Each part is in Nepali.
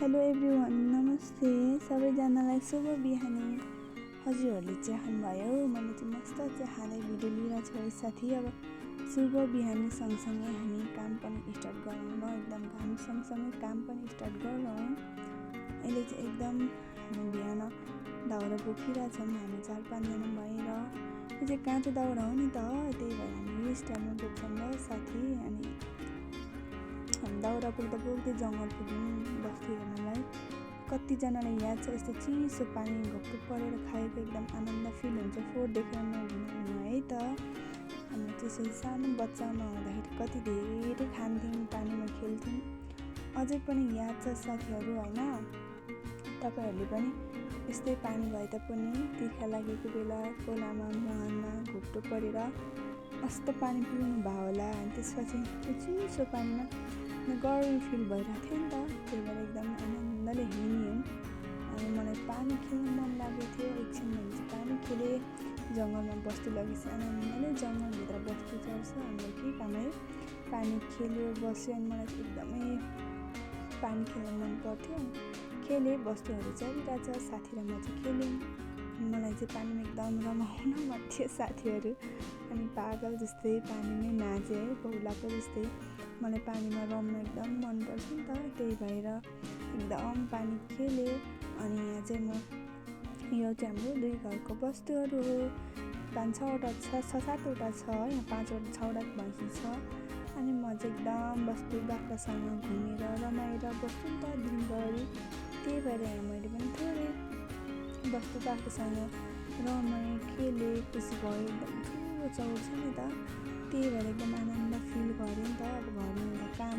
हेलो एभ्रिवान, नमस्ते सबैजनालाई शुभ बिहानी। हजुरहरूले चिया खानुभयो? मैले चाहिँ मस्त चिया खाँदै भिडियो लिइरहेको छु है साथी। अब शुभ बिहानी सँगसँगै हामी काम पनि स्टार्ट गरौँ न। एकदम घाम सँगसँगै काम पनि स्टार्ट गरौँ। अहिले चाहिँ एकदम हामी बिहान दाउरा बोकिरहेछौँ। हामी 4-5 जना भएर यो चाहिँ काँचो दाउरा हो नि त, त्यही भएर हामी यो स्टाइलमा बोक्छौँ ल साथी। अनि हामी दाउरा बोक्दा बोक्दै जङ्गल पुग्यौँ बस्ती हेर्नलाई। कतिजनालाई याद छ यस्तो चिसो पानी घोप्टो परेर खाएको एकदम आनन्द फिल हुन्छ। फोहोर देखेर नहुनु है त। हामी त्यसरी सानो बच्चामा हुँदाखेरि कति धेरै खान्थ्यौँ, पानीमा खेल्थ्यौँ। अझै पनि याद छ साथीहरू होइन। तपाईँहरूले पनि यस्तै पानी भए तापनि तिर्खा लागेको बेला खोलामा मुहानमा घोप्टो परेर मस्त पानी पिउनु भयो होला। अनि त्यसपछि त्यो चिसो पानीमा गर्मी फिल भइरहेको थियो नि त, त्यही भएर एकदम आनन्दले हिँड्यौँ। अनि मलाई पानी खेल्नु मन लागेको थियो। एकछिन मैले चाहिँ पानी खेलेँ। जङ्गलमा बस्तु लगेपछि आनन्दले जङ्गलभित्र बस्तु चढ्छ, हाम्रो के काम है। पानी खेल्यो बस्यो। अनि मलाई चाहिँ एकदमै पानी खेल्न मन पर्थ्यो। खेलेँ, बस्तुहरू चढिरहेछ, साथी र म चाहिँ खेल्यौँ। मलाई चाहिँ पानीमा एकदम रमाउन मन थियो साथीहरू। अनि पागल जस्तै पानीमै नाचेँ है, बहुलाको जस्तै। मलाई पानीमा रम्न एकदम मनपर्छ नि त, त्यही भएर एकदम पानी खेलेँ। अनि यहाँ चाहिँ यो चाहिँ हाम्रो 2 घरको वस्तुहरू हो। 5-6वटा छ, 6-7वटा छ, यहाँ 5-6वटा भैँसी छ। अनि म चाहिँ एकदम बस्तु बाख्रासँग घुमेर रमाएर बस्छु नि त दिनभरि। त्यही भएर यहाँ मैले पनि थोरै बस्तु बाख्रासँग रमाएँ, खेलेँ, खुसी भयो। एकदम ठुलो चौर छ नि त, त्यही भएर एकदम आनन्द फिल गरेँ नि त। अब घरमा हुँदा काम,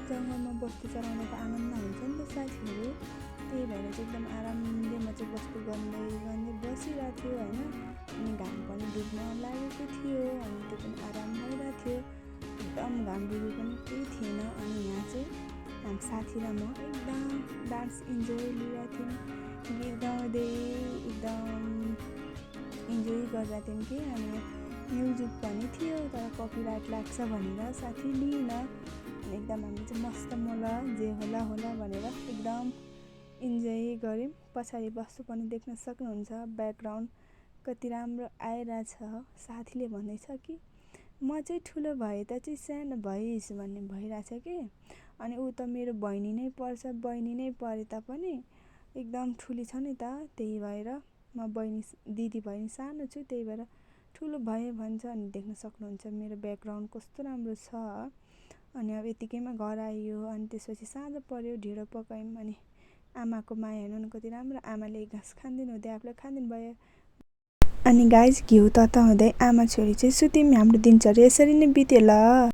जङ्गलमा बस्तु चलाउँदा त आनन्द हुन्छ नि त साथीहरू। त्यही भएर चाहिँ एकदम आरामले म चाहिँ बस्तु गन्दै बसिरहेको थियो होइन। अनि घाम पनि डुब्न लागेको थियो। अनि त्यो पनि आराम भइरहेको थियो। एकदम घाम डुबे पनि केही थिएन। अनि यहाँ चाहिँ हामी साथी र म एकदम डान्स इन्जोय लिइरहेको थियौँ। गीत गाउँदै एकदम इन्जोय गरिरहेको थियौँ कि। अनि म्युजिक पनि थियो तर कपिराइट लाग्छ भनेर साथी लिइन। अनि एकदम हामी चाहिँ मस्त मोला जे होला भनेर एकदम इन्जोय गऱ्यौँ। पछाडि वस्तु पनि देख्न सक्नुहुन्छ, ब्याकग्राउन्ड कति राम्रो आइरहेछ। साथीले भन्दैछ कि म चाहिँ ठुलो भए त चाहिँ सानो भइस् भन्ने भइरहेछ कि। अनि ऊ त मेरो बहिनी नै पर्छ, बहिनी नै परे तापनि एकदम ठुली छ नि त, त्यही भएर म दिदी बहिनी सानो छु, त्यही भएर ठुलो भए भन्छ। अनि देख्न सक्नुहुन्छ मेरो ब्याकग्राउन्ड कस्तो राम्रो छ। अनि अब यतिकैमा घर आइयो। अनि त्यसपछि साँझ पर्यो, ढिँडो पकायौँ। अनि आमाको माया हेर्नु न कति राम्रो। आमाले घाँस खाँदिनु हुँदै आफूलाई खाँदिनु भयो। अनि गाइस घिउ तताउँदै आमा छोरी चाहिँ सुत्यौँ। हाम्रो दिनचर्या यसरी नै बित्यो ल।